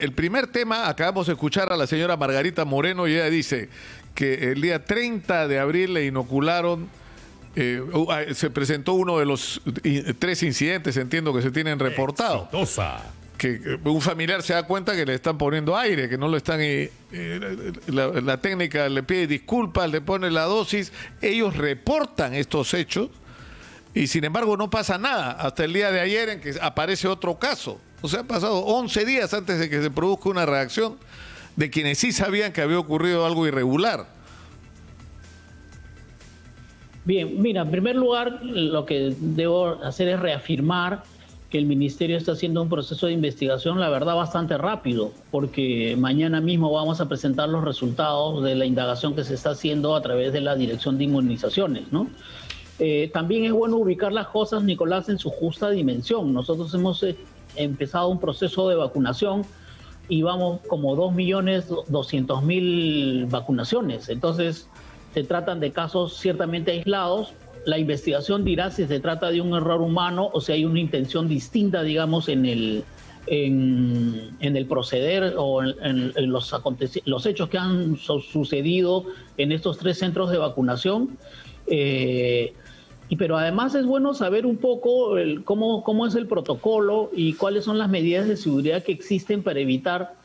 El primer tema, acabamos de escuchar a la señora Margarita Moreno y ella dice que el día 30 de abril le inocularon, se presentó uno de los 3 incidentes, entiendo que se tienen reportado. Exitosa. Que un familiar se da cuenta que le están poniendo aire, que no lo están... la técnica le pide disculpas, le pone la dosis, ellos reportan estos hechos y sin embargo no pasa nada hasta el día de ayer en que aparece otro caso. O sea, han pasado 11 días antes de que se produzca una reacción de quienes sí sabían que había ocurrido algo irregular. Bien, mira, en primer lugar, lo que debo hacer es reafirmar que el Ministerio está haciendo un proceso de investigación, la verdad, bastante rápido, porque mañana mismo vamos a presentar los resultados de la indagación que se está haciendo a través de la Dirección de Inmunizaciones, ¿no? También es bueno ubicar las cosas, Nicolás, en su justa dimensión. Nosotros hemos empezado un proceso de vacunación y vamos como 2.200.000 vacunaciones. Entonces, se tratan de casos ciertamente aislados. La investigación dirá si se trata de un error humano o si hay una intención distinta, digamos, en el proceder o en los hechos que han sucedido en estos 3 centros de vacunación. Pero además es bueno saber un poco cómo es el protocolo y cuáles son las medidas de seguridad que existen para evitar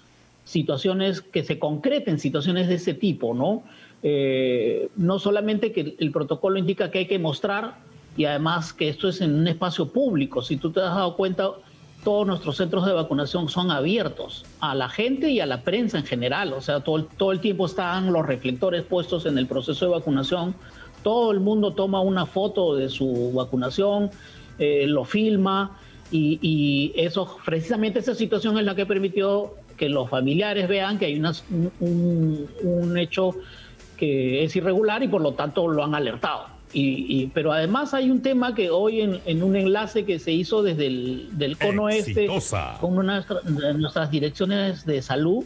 situaciones que se concreten, situaciones de ese tipo, ¿no? No solamente que el protocolo indica que hay que mostrar y además que esto es en un espacio público. Si tú te has dado cuenta, todos nuestros centros de vacunación son abiertos a la gente y a la prensa en general. O sea, todo el tiempo están los reflectores puestos en el proceso de vacunación. Todo el mundo toma una foto de su vacunación, lo filma y eso, precisamente esa situación es la que permitió que los familiares vean que hay un hecho que es irregular y por lo tanto lo han alertado. Pero además hay un tema que hoy en un enlace que se hizo desde el cono Exitosa. con una de nuestras direcciones de salud,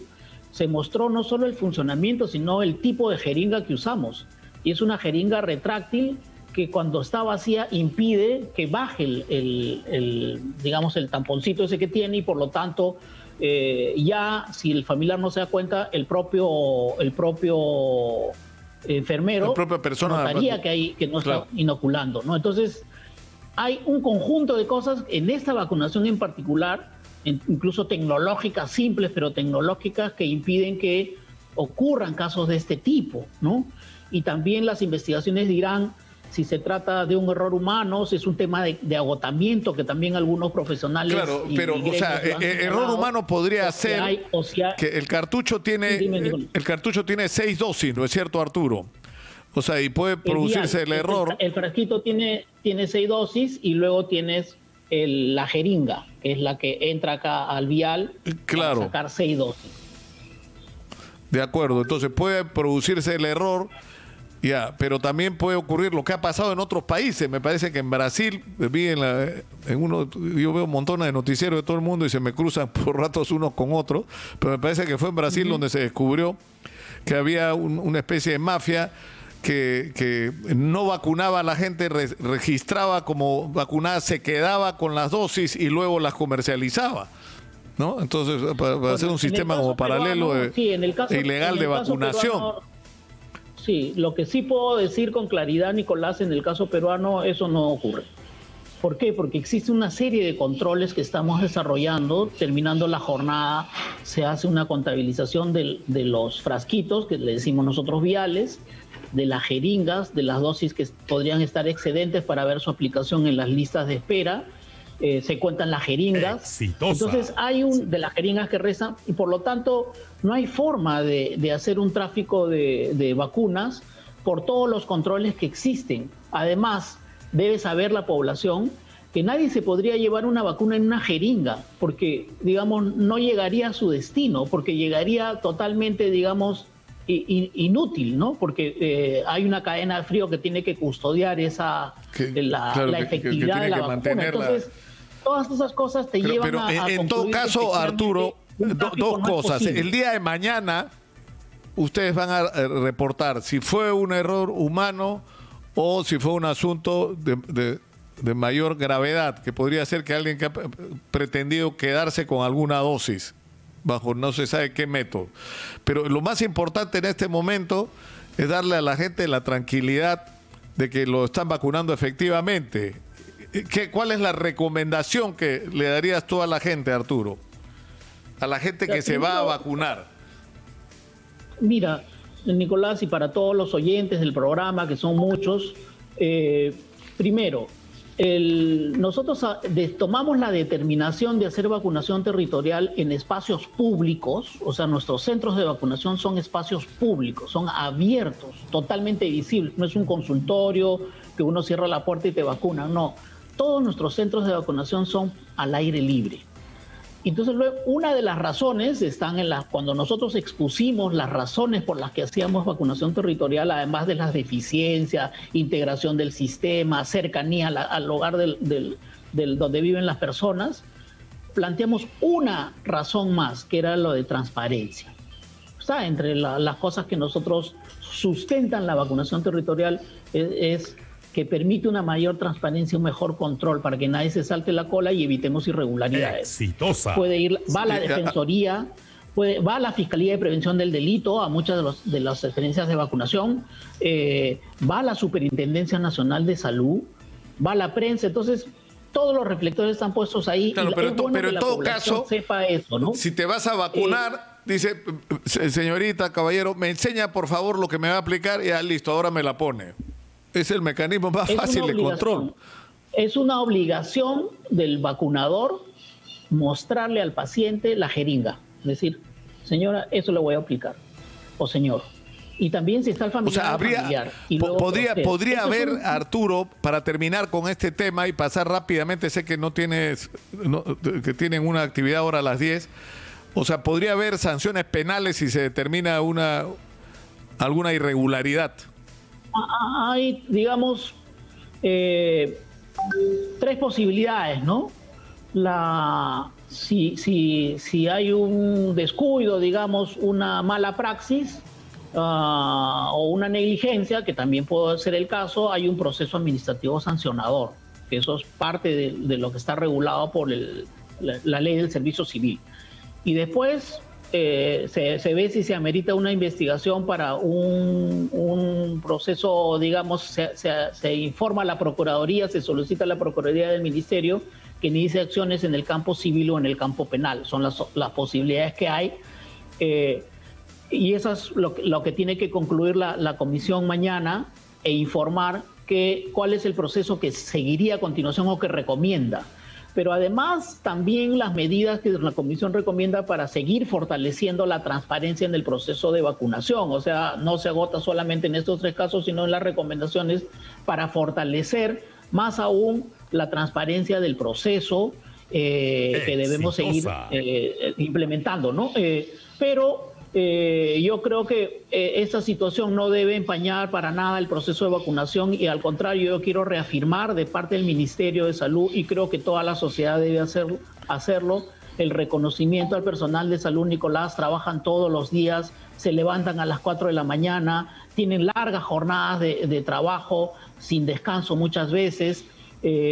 se mostró no solo el funcionamiento, sino el tipo de jeringa que usamos. Y es una jeringa retráctil que cuando está vacía impide que baje digamos, el tamponcito ese que tiene y por lo tanto ya si el familiar no se da cuenta, el propio enfermero, la propia persona notaría que no está inoculando, ¿no? Entonces hay un conjunto de cosas en esta vacunación en particular, incluso tecnológicas, simples pero tecnológicas, que impiden que ocurran casos de este tipo, ¿no? Y también las investigaciones dirán si se trata de un error humano, si es un tema de agotamiento, que también algunos profesionales... Claro, pero, o sea, error humano podría ser que el cartucho tiene, el cartucho tiene 6 dosis, ¿no es cierto, Arturo? O sea, y puede producirse el error. El frasquito tiene 6 dosis y luego tienes la jeringa, que es la que entra acá al vial para sacar 6 dosis. De acuerdo, entonces puede producirse el error... Ya, pero también puede ocurrir lo que ha pasado en otros países. Me parece que en Brasil, yo veo montones de noticieros de todo el mundo y se me cruzan por ratos unos con otros, pero me parece que fue en Brasil donde se descubrió que había una especie de mafia que no vacunaba a la gente, registraba como vacunada, se quedaba con las dosis y luego las comercializaba, ¿no? Entonces, para hacer un sistema como paralelo ilegal de vacunación. Sí, lo que sí puedo decir con claridad, Nicolás, en el caso peruano eso no ocurre. ¿Por qué? Porque existe una serie de controles que estamos desarrollando. Terminando la jornada se hace una contabilización de los frasquitos, que le decimos nosotros viales, de las jeringas, de las dosis que podrían estar excedentes para ver su aplicación en las listas de espera. Se cuentan las jeringas. Exitosa. Entonces hay de las jeringas que rezan y por lo tanto no hay forma de hacer un tráfico de vacunas por todos los controles que existen. Además, debe saber la población que nadie se podría llevar una vacuna en una jeringa porque, digamos, no llegaría a su destino, porque llegaría totalmente, digamos, inútil, ¿no? Porque hay una cadena de frío que tiene que custodiar la efectividad de la vacuna. Entonces, todas esas cosas te llevan a en todo caso, Arturo, dos cosas. El día de mañana ustedes van a reportar si fue un error humano o si fue un asunto de mayor gravedad, que podría ser que alguien que ha pretendido quedarse con alguna dosis. bajo no se sabe qué método. Pero lo más importante en este momento es darle a la gente la tranquilidad de que lo están vacunando efectivamente. ¿Cuál es la recomendación que le darías tú a la gente, Arturo? A la gente que se va a vacunar. Mira, Nicolás, y para todos los oyentes del programa, que son muchos, primero, nosotros tomamos la determinación de hacer vacunación territorial en espacios públicos, o sea, nuestros centros de vacunación son espacios públicos, son abiertos, totalmente visibles, no es un consultorio que uno cierra la puerta y te vacunan, no. Todos nuestros centros de vacunación son al aire libre. Entonces, una de las razones están cuando nosotros expusimos las razones por las que hacíamos vacunación territorial, además de las deficiencias, integración del sistema, cercanía al hogar donde viven las personas, planteamos una razón más, que era lo de transparencia. O sea, entre las cosas que nosotros sustentan la vacunación territorial es que permite una mayor transparencia, un mejor control para que nadie se salte la cola y evitemos irregularidades. Exitosa. Va la Defensoría, va la Fiscalía de Prevención del Delito a muchas de las experiencias de vacunación, va la Superintendencia Nacional de Salud, va la prensa, entonces todos los reflectores están puestos ahí. Claro, pero en todo caso, sepa eso, ¿no? Si te vas a vacunar, dice, señorita, caballero, me enseña por favor lo que me va a aplicar y ya listo, ahora me la pone. Es el mecanismo más fácil de control. Es una obligación del vacunador mostrarle al paciente la jeringa. Es decir, señora, eso le voy a aplicar. O señor. Y también si está el familiar. O sea, podría haber, Arturo, para terminar con este tema y pasar rápidamente, sé que que tienen una actividad ahora a las 10. O sea, podría haber sanciones penales si se determina alguna irregularidad. Hay, digamos, 3 posibilidades, ¿no? Si hay un descuido, digamos, una mala praxis o una negligencia, que también puede ser el caso, hay un proceso administrativo sancionador, que eso es parte de lo que está regulado por la ley del servicio civil. Y después se ve si se amerita una investigación para un proceso, digamos, se informa a la Procuraduría, se solicita a la Procuraduría del Ministerio que inicie acciones en el campo civil o en el campo penal. Son las posibilidades que hay. Y eso es lo que tiene que concluir la comisión mañana e informar cuál es el proceso que seguiría a continuación o que recomienda. Pero además también las medidas que la Comisión recomienda para seguir fortaleciendo la transparencia en el proceso de vacunación. O sea, no se agota solamente en estos 3 casos, sino en las recomendaciones para fortalecer más aún la transparencia del proceso que debemos seguir implementando, ¿no? Pero yo creo que esta situación no debe empañar para nada el proceso de vacunación y al contrario, yo quiero reafirmar de parte del Ministerio de Salud y creo que toda la sociedad debe hacerlo, el reconocimiento al personal de salud, Nicolás, trabajan todos los días, se levantan a las 4 de la mañana, tienen largas jornadas de trabajo sin descanso muchas veces.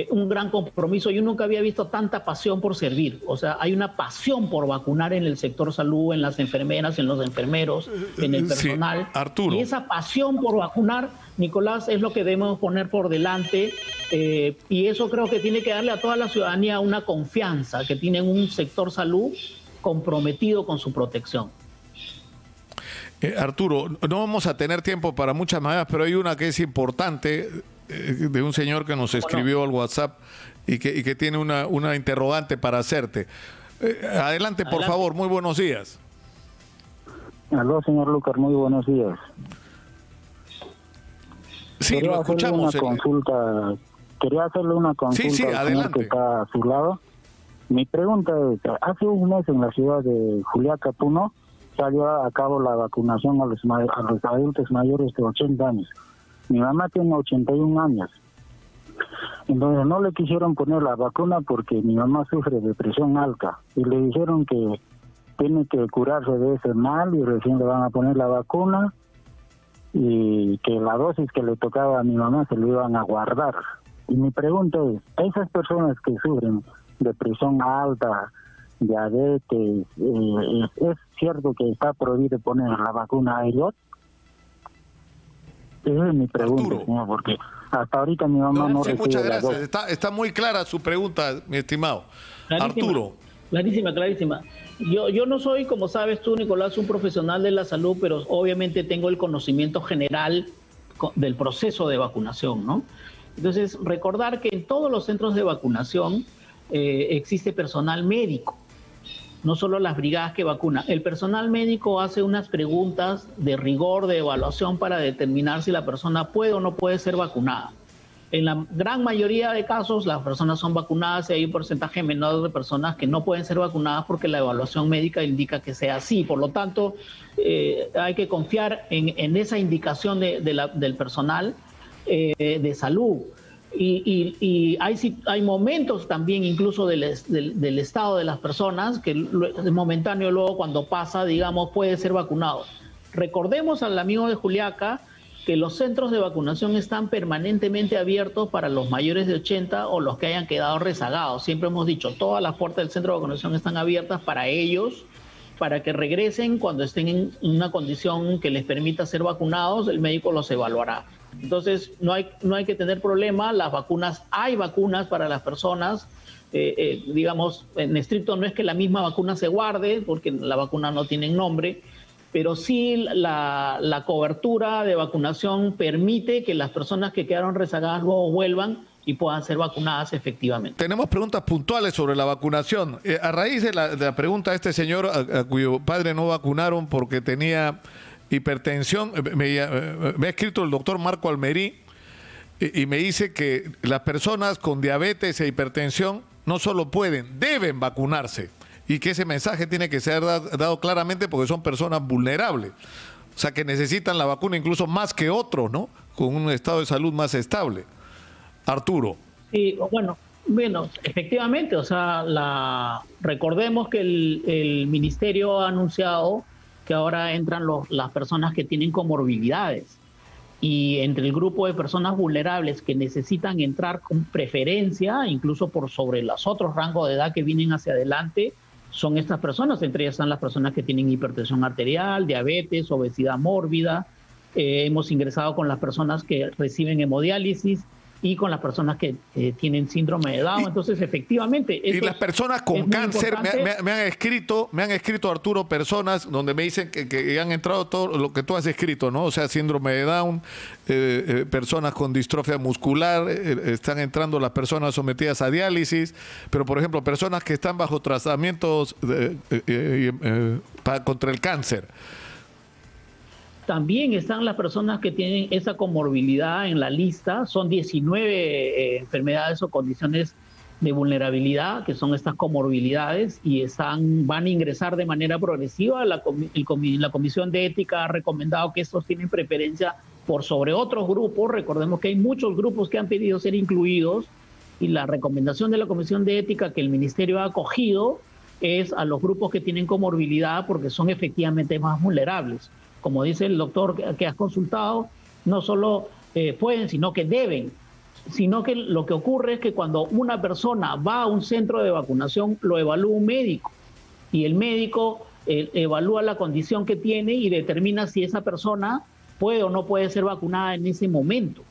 Un gran compromiso. Yo nunca había visto tanta pasión por servir. O sea, hay una pasión por vacunar en el sector salud, en las enfermeras, en los enfermeros, en el personal. Sí, Arturo. Y esa pasión por vacunar, Nicolás, es lo que debemos poner por delante. Y eso creo que tiene que darle a toda la ciudadanía una confianza, que tienen un sector salud comprometido con su protección. Arturo, no vamos a tener tiempo para muchas más, pero hay una que es importante, de un señor que nos escribió al WhatsApp y que tiene una interrogante para hacerte. Adelante, por favor, muy buenos días. Aló, señor Lucas, muy buenos días. Sí, lo escuchamos. Quería hacerle una consulta sí, al señor adelante. que está a su lado. Mi pregunta es, hace un mes en la ciudad de Juliaca, Puno, salió a cabo la vacunación a los adultos mayores de 80 años. Mi mamá tiene 81 años. Entonces no le quisieron poner la vacuna porque mi mamá sufre de presión alta. Y le dijeron que tiene que curarse de ese mal y recién le van a poner la vacuna. Y que la dosis que le tocaba a mi mamá se le iban a guardar. Y mi pregunta es, esas personas que sufren de presión alta diabetes, ¿es cierto que está prohibido poner la vacuna a ellos? Esa es mi pregunta, Arturo. señor, porque hasta ahorita mi mamá no Sí, recibe muchas las gracias. dos. Está muy clara su pregunta, mi estimado. Clarísima, Arturo. Clarísima, clarísima. Yo no soy, como sabes tú, Nicolás, un profesional de la salud, pero obviamente tengo el conocimiento general del proceso de vacunación, ¿no? Entonces, recordar que en todos los centros de vacunación existe personal médico, no solo las brigadas que vacunan. El personal médico hace unas preguntas de rigor, de evaluación para determinar si la persona puede o no puede ser vacunada. En la gran mayoría de casos las personas son vacunadas y hay un porcentaje menor de personas que no pueden ser vacunadas porque la evaluación médica indica que sea así. Por lo tanto, hay que confiar en esa indicación del personal de salud. Y hay momentos también incluso del estado de las personas que es momentáneo, luego cuando pasa, digamos, puede ser vacunado. Recordemos al amigo de Juliaca que los centros de vacunación están permanentemente abiertos para los mayores de 80 o los que hayan quedado rezagados. Siempre hemos dicho, todas las puertas del centro de vacunación están abiertas para ellos, para que regresen cuando estén en una condición que les permita ser vacunados, el médico los evaluará. Entonces, no hay que tener problema, las vacunas, hay vacunas para las personas, digamos, en estricto no es que la misma vacuna se guarde, porque la vacuna no tiene nombre, pero sí la cobertura de vacunación permite que las personas que quedaron rezagadas luego vuelvan y puedan ser vacunadas efectivamente. Tenemos preguntas puntuales sobre la vacunación. A raíz de la pregunta de este señor a cuyo padre no vacunaron porque tenía hipertensión, me ha escrito el doctor Marco Almerí y me dice que las personas con diabetes e hipertensión no solo pueden, deben vacunarse. Y que ese mensaje tiene que ser dado claramente porque son personas vulnerables. O sea, que necesitan la vacuna incluso más que otros, ¿no? Con un estado de salud más estable. Arturo. Sí, bueno, efectivamente, o sea, recordemos que el ministerio ha anunciado que ahora entran las personas que tienen comorbilidades. Y entre el grupo de personas vulnerables que necesitan entrar con preferencia, incluso por sobre los otros rangos de edad que vienen hacia adelante, son estas personas. Entre ellas están las personas que tienen hipertensión arterial, diabetes, obesidad mórbida. Hemos ingresado con las personas que reciben hemodiálisis y con las personas que tienen síndrome de Down. Entonces, efectivamente... Y las personas con cáncer, me han escrito, Arturo, personas donde me dicen que han entrado todo lo que tú has escrito, ¿no? O sea, síndrome de Down, personas con distrofia muscular, están entrando las personas sometidas a diálisis, pero, por ejemplo, personas que están bajo tratamientos contra el cáncer. También están las personas que tienen esa comorbilidad en la lista. Son 19 enfermedades o condiciones de vulnerabilidad, que son estas comorbilidades, y van a ingresar de manera progresiva. La Comisión de Ética ha recomendado que estos tienen preferencia por sobre otros grupos. Recordemos que hay muchos grupos que han pedido ser incluidos, y la recomendación de la Comisión de Ética que el Ministerio ha acogido es a los grupos que tienen comorbilidad porque son efectivamente más vulnerables. Como dice el doctor que has consultado, no solo pueden, sino que deben. Sino que lo que ocurre es que cuando una persona va a un centro de vacunación, lo evalúa un médico. Y el médico evalúa la condición que tiene y determina si esa persona puede o no puede ser vacunada en ese momento.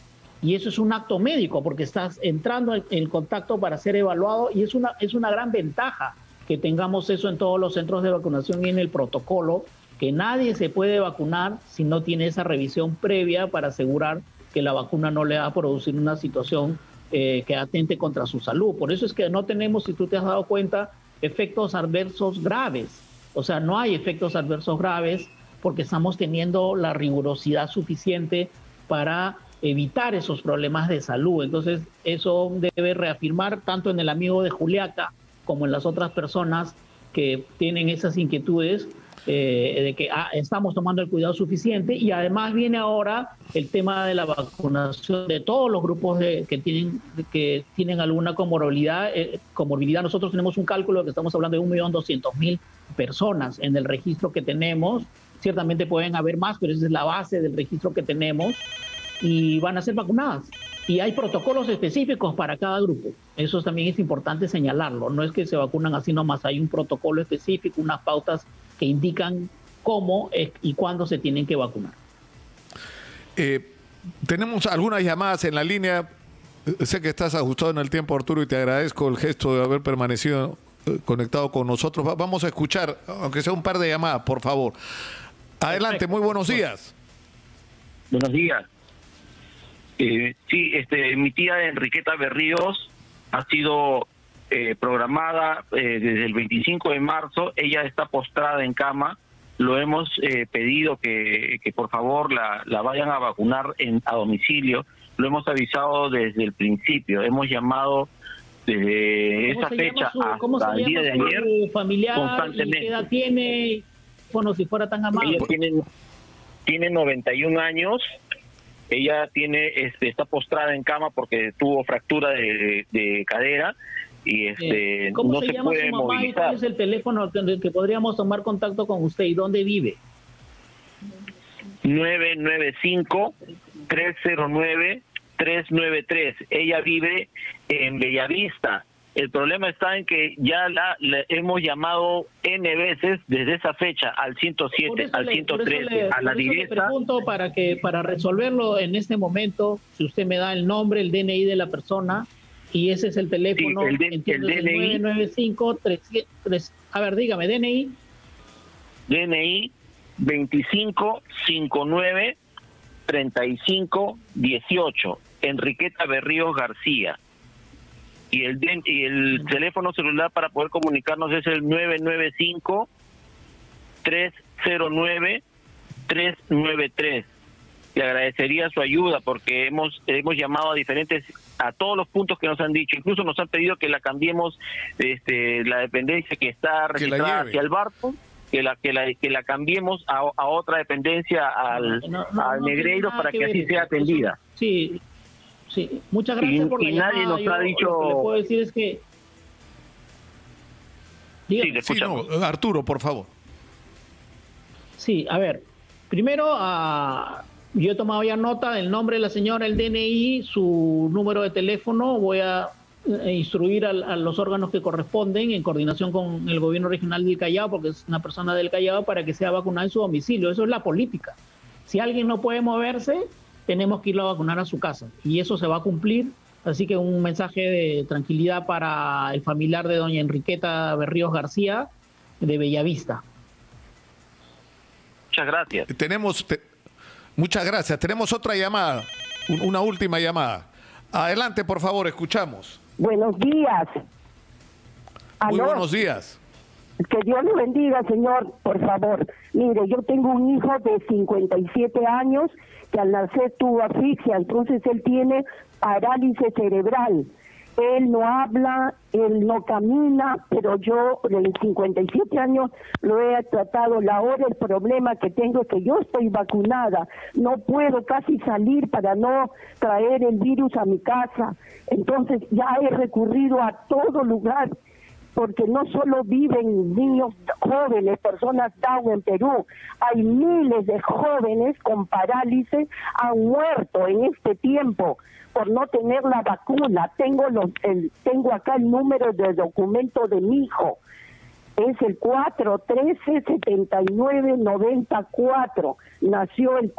Y eso es un acto médico, porque estás entrando en contacto para ser evaluado, y es una gran ventaja que tengamos eso en todos los centros de vacunación y en el protocolo, que nadie se puede vacunar si no tiene esa revisión previa para asegurar que la vacuna no le va a producir una situación que atente contra su salud. Por eso es que no tenemos, si tú te has dado cuenta, efectos adversos graves. O sea, no hay efectos adversos graves porque estamos teniendo la rigurosidad suficiente para evitar esos problemas de salud. Entonces, eso debe reafirmar tanto en el amigo de Juliaca como en las otras personas que tienen esas inquietudes, de que estamos tomando el cuidado suficiente. Y además viene ahora el tema de la vacunación de todos los grupos que tienen alguna comorbilidad. Nosotros tenemos un cálculo que estamos hablando de 1.200.000 personas en el registro que tenemos. Ciertamente pueden haber más, pero esa es la base del registro que tenemos y van a ser vacunadas. Y hay protocolos específicos para cada grupo. Eso también es importante señalarlo. No es que se vacunan así nomás. Hay un protocolo específico, unas pautas que indican cómo y cuándo se tienen que vacunar. Tenemos algunas llamadas en la línea. Sé que estás ajustado en el tiempo, Arturo, y te agradezco el gesto de haber permanecido conectado con nosotros. Vamos a escuchar, aunque sea un par de llamadas, por favor. Adelante, muy buenos días. Buenos días. Sí, mi tía Enriqueta Berríos ha sido programada desde el 25 de marzo. Ella está postrada en cama. Lo hemos pedido que por favor la vayan a vacunar a domicilio. Lo hemos avisado desde el principio. Hemos llamado desde esa fecha hasta el día de ayer familiar, constantemente. ¿Qué edad tiene? Bueno, si fuera tan amable. Ella tiene 91 años. Ella está postrada en cama porque tuvo fractura de cadera y ¿Cómo no se llama puede su mamá movilizar. y cuál es el teléfono que podríamos tomar contacto con usted y dónde vive? 995-309-393. Ella vive en Bellavista. El problema está en que ya la hemos llamado N veces desde esa fecha al 107, al 113, a la directa. Le pregunto para resolverlo en este momento, si usted me da el nombre, el DNI de la persona, y ese es el teléfono, Sí, el DNI. 995-3. A ver, dígame, DNI. DNI 2559-3518, Enriqueta Berríos García. Y el teléfono celular para poder comunicarnos es el 995-309-393. Le agradecería su ayuda porque hemos llamado a todos los puntos que nos han dicho. Incluso nos han pedido que la cambiemos, la dependencia que está registrada hacia el Barco, que la cambiemos a otra dependencia al Negreiro para que así sea atendida. Sí. Sí, muchas gracias por la llamada. Nadie nos ha dicho... Lo que le puedo decir es que... Dígame. Sí, no, Arturo, por favor. Sí, a ver. Primero, yo he tomado ya nota del nombre de la señora, el DNI, su número de teléfono. Voy a instruir a los órganos que corresponden en coordinación con el gobierno regional del Callao, porque es una persona del Callao, para que sea vacunada en su domicilio. Eso es la política. Si alguien no puede moverse, tenemos que irlo a vacunar a su casa y eso se va a cumplir. Así que un mensaje de tranquilidad para el familiar de doña Enriqueta Berríos García de Bellavista. Muchas gracias. Muchas gracias. Tenemos otra llamada, una última llamada. Adelante, por favor, escuchamos. Buenos días. Muy ¿Aló? buenos días. Que Dios le bendiga, señor, por favor. Mire, yo tengo un hijo de 57 años que al nacer tuvo asfixia, entonces él tiene parálisis cerebral. Él no habla, él no camina, pero yo en 57 años lo he tratado. Ahora el problema que tengo es que yo estoy vacunada, no puedo casi salir para no traer el virus a mi casa. Entonces ya he recurrido a todo lugar, porque no solo viven niños jóvenes, personas Down en Perú, hay miles de jóvenes con parálisis han muerto en este tiempo por no tener la vacuna. Tengo acá el número de documento de mi hijo, es el 413-7994, nació el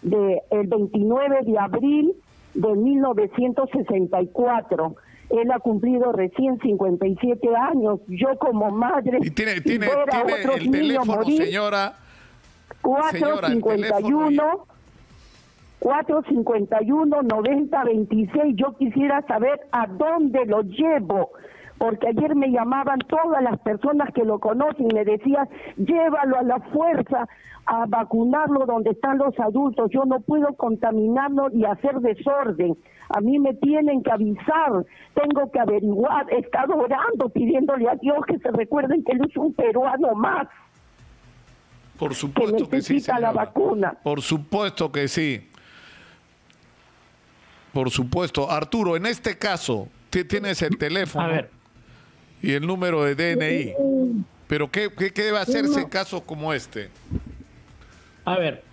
29 de abril de 1964. Él ha cumplido recién 57 años. Yo como madre... Y tiene el teléfono, morir, señora. 451-9026. Yo quisiera saber a dónde lo llevo, porque ayer me llamaban todas las personas que lo conocen y me decían, llévalo a la fuerza a vacunarlo donde están los adultos. Yo no puedo contaminarlo y hacer desorden. A mí me tienen que avisar, tengo que averiguar. He estado orando, pidiéndole a Dios que se recuerden que él es un peruano más. Por supuesto que sí, necesita la vacuna. Por supuesto que sí. Por supuesto. Arturo, en este caso, tienes el teléfono y el número de DNI. Pero ¿qué debe hacerse en casos como este? A ver,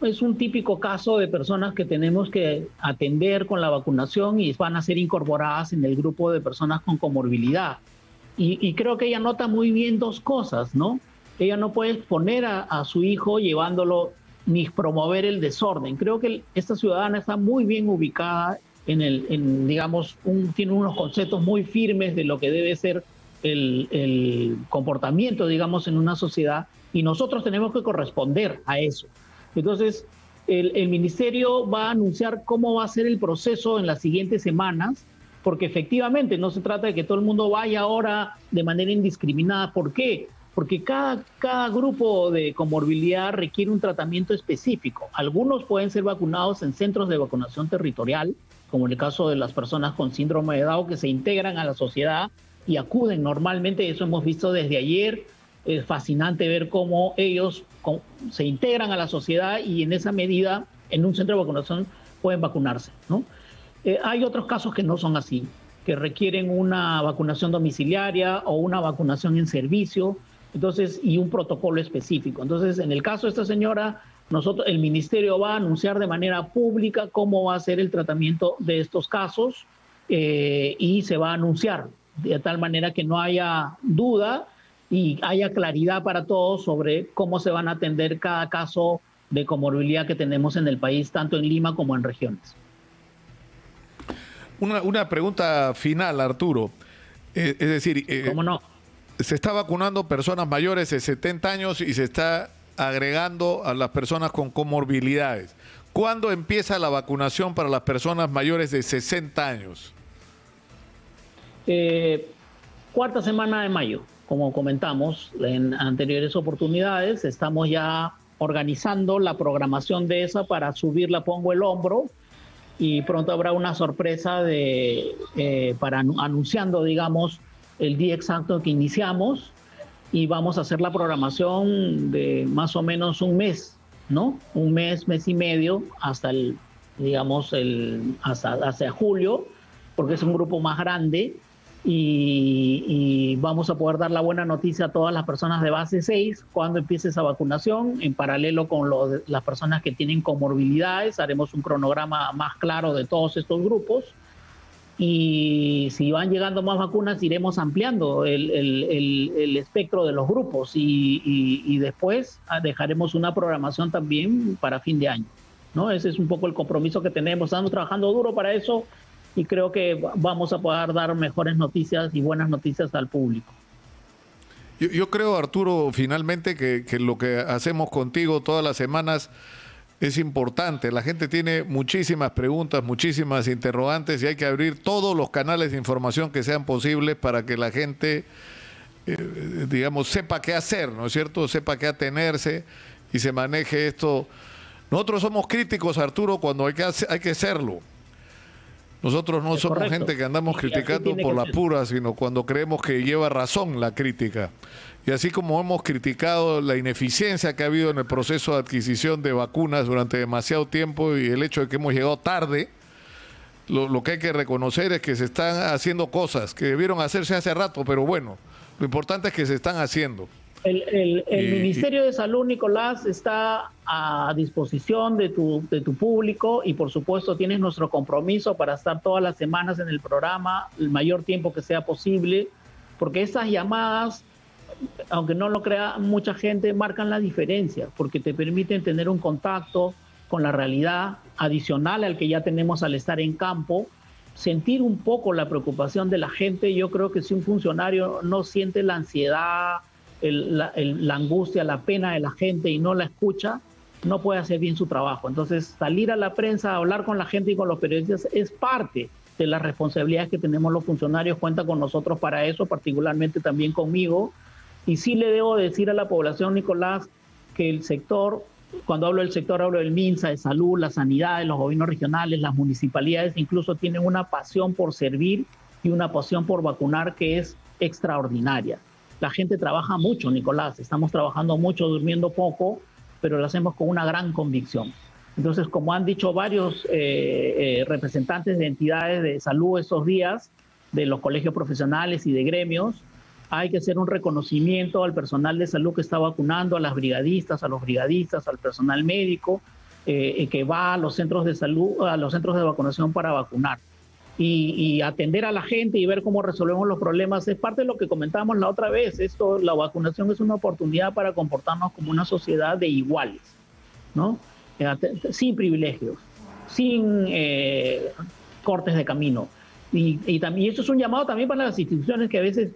es un típico caso de personas que tenemos que atender con la vacunación y van a ser incorporadas en el grupo de personas con comorbilidad. Y creo que ella nota muy bien dos cosas, ¿no? Ella no puede exponer a su hijo llevándolo ni promover el desorden. Creo que esta ciudadana está muy bien ubicada digamos, tiene unos conceptos muy firmes de lo que debe ser el comportamiento, digamos, en una sociedad, y nosotros tenemos que corresponder a eso. Entonces, el ministerio va a anunciar cómo va a ser el proceso en las siguientes semanas, porque efectivamente no se trata de que todo el mundo vaya ahora de manera indiscriminada. ¿Por qué? Porque cada grupo de comorbilidad requiere un tratamiento específico. Algunos pueden ser vacunados en centros de vacunación territorial, como en el caso de las personas con síndrome de Down, que se integran a la sociedad y acuden normalmente. Eso hemos visto desde ayer. Es fascinante ver cómo ellos se integran a la sociedad y en esa medida, en un centro de vacunación, pueden vacunarse, ¿no? Hay otros casos que no son así, que requieren una vacunación domiciliaria o una vacunación en servicio, entonces, y un protocolo específico. Entonces, en el caso de esta señora, el ministerio va a anunciar de manera pública cómo va a ser el tratamiento de estos casos y se va a anunciar de tal manera que no haya duda y haya claridad para todos sobre cómo se van a atender cada caso de comorbilidad que tenemos en el país, tanto en Lima como en regiones. Una pregunta final, Arturo. Es decir, ¿cómo no? Se está vacunando personas mayores de 70 años y se está agregando a las personas con comorbilidades. ¿Cuándo empieza la vacunación para las personas mayores de 60 años? Cuarta semana de mayo, como comentamos en anteriores oportunidades. Estamos ya organizando la programación de esa para subirla, pongo el hombro, y pronto habrá una sorpresa anunciando, digamos, el día exacto que iniciamos, y vamos a hacer la programación de más o menos un mes, ¿no? Un mes, mes y medio, hasta hacia julio, porque es un grupo más grande, y vamos a poder dar la buena noticia a todas las personas de base 6 cuando empiece esa vacunación. En paralelo con las personas que tienen comorbilidades, haremos un cronograma más claro de todos estos grupos, y si van llegando más vacunas iremos ampliando el espectro de los grupos, y después dejaremos una programación también para fin de año, ¿no? Ese es un poco el compromiso que tenemos. Estamos trabajando duro para eso y creo que vamos a poder dar mejores noticias y buenas noticias al público. Yo creo, Arturo, finalmente que lo que hacemos contigo todas las semanas es importante. La gente tiene muchísimas preguntas, muchísimas interrogantes, y hay que abrir todos los canales de información que sean posibles para que la gente, digamos, sepa qué hacer, ¿no es cierto? Sepa qué atenerse y se maneje esto. Nosotros somos críticos, Arturo, cuando hay que serlo. Nosotros no somos gente que andamos criticando por las puras, sino cuando creemos que lleva razón la crítica. Y así como hemos criticado la ineficiencia que ha habido en el proceso de adquisición de vacunas durante demasiado tiempo y el hecho de que hemos llegado tarde, lo que hay que reconocer es que se están haciendo cosas que debieron hacerse hace rato, pero bueno, lo importante es que se están haciendo. El Ministerio de Salud, Nicolás, está a disposición de tu público, y por supuesto tienes nuestro compromiso para estar todas las semanas en el programa el mayor tiempo que sea posible, porque esas llamadas, aunque no lo crea mucha gente, marcan la diferencia, porque te permiten tener un contacto con la realidad adicional al que ya tenemos al estar en campo, sentir un poco la preocupación de la gente. Yo creo que si un funcionario no siente la ansiedad, la angustia, la pena de la gente y no la escucha, no puede hacer bien su trabajo. Entonces, salir a la prensa, hablar con la gente y con los periodistas es parte de las responsabilidades que tenemos los funcionarios. Cuenta con nosotros para eso, particularmente también conmigo. Y sí le debo decir a la población, Nicolás, que el sector, cuando hablo del sector, hablo del MINSA, de salud, la sanidad, los gobiernos regionales, las municipalidades, incluso tienen una pasión por servir y una pasión por vacunar que es extraordinaria. La gente trabaja mucho, Nicolás, estamos trabajando mucho, durmiendo poco, pero lo hacemos con una gran convicción. Entonces, como han dicho varios representantes de entidades de salud estos días, de los colegios profesionales y de gremios, hay que hacer un reconocimiento al personal de salud que está vacunando, a las brigadistas, a los brigadistas, al personal médico, que va a los centros de salud, a los centros de vacunación para vacunar. Y atender a la gente y ver cómo resolvemos los problemas es parte de lo que comentábamos la otra vez. La vacunación es una oportunidad para comportarnos como una sociedad de iguales, ¿no? Sin privilegios, sin cortes de camino. Y también esto es un llamado también para las instituciones que a veces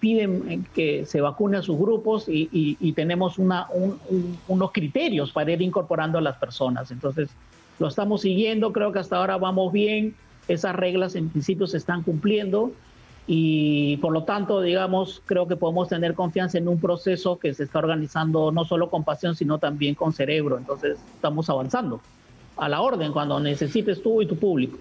piden que se vacune a sus grupos y tenemos unos criterios para ir incorporando a las personas. Entonces, lo estamos siguiendo, creo que hasta ahora vamos bien. Esas reglas en principio se están cumpliendo y por lo tanto, digamos, creo que podemos tener confianza en un proceso que se está organizando no solo con pasión, sino también con cerebro. Entonces, estamos avanzando a la orden cuando necesites tú y tu público.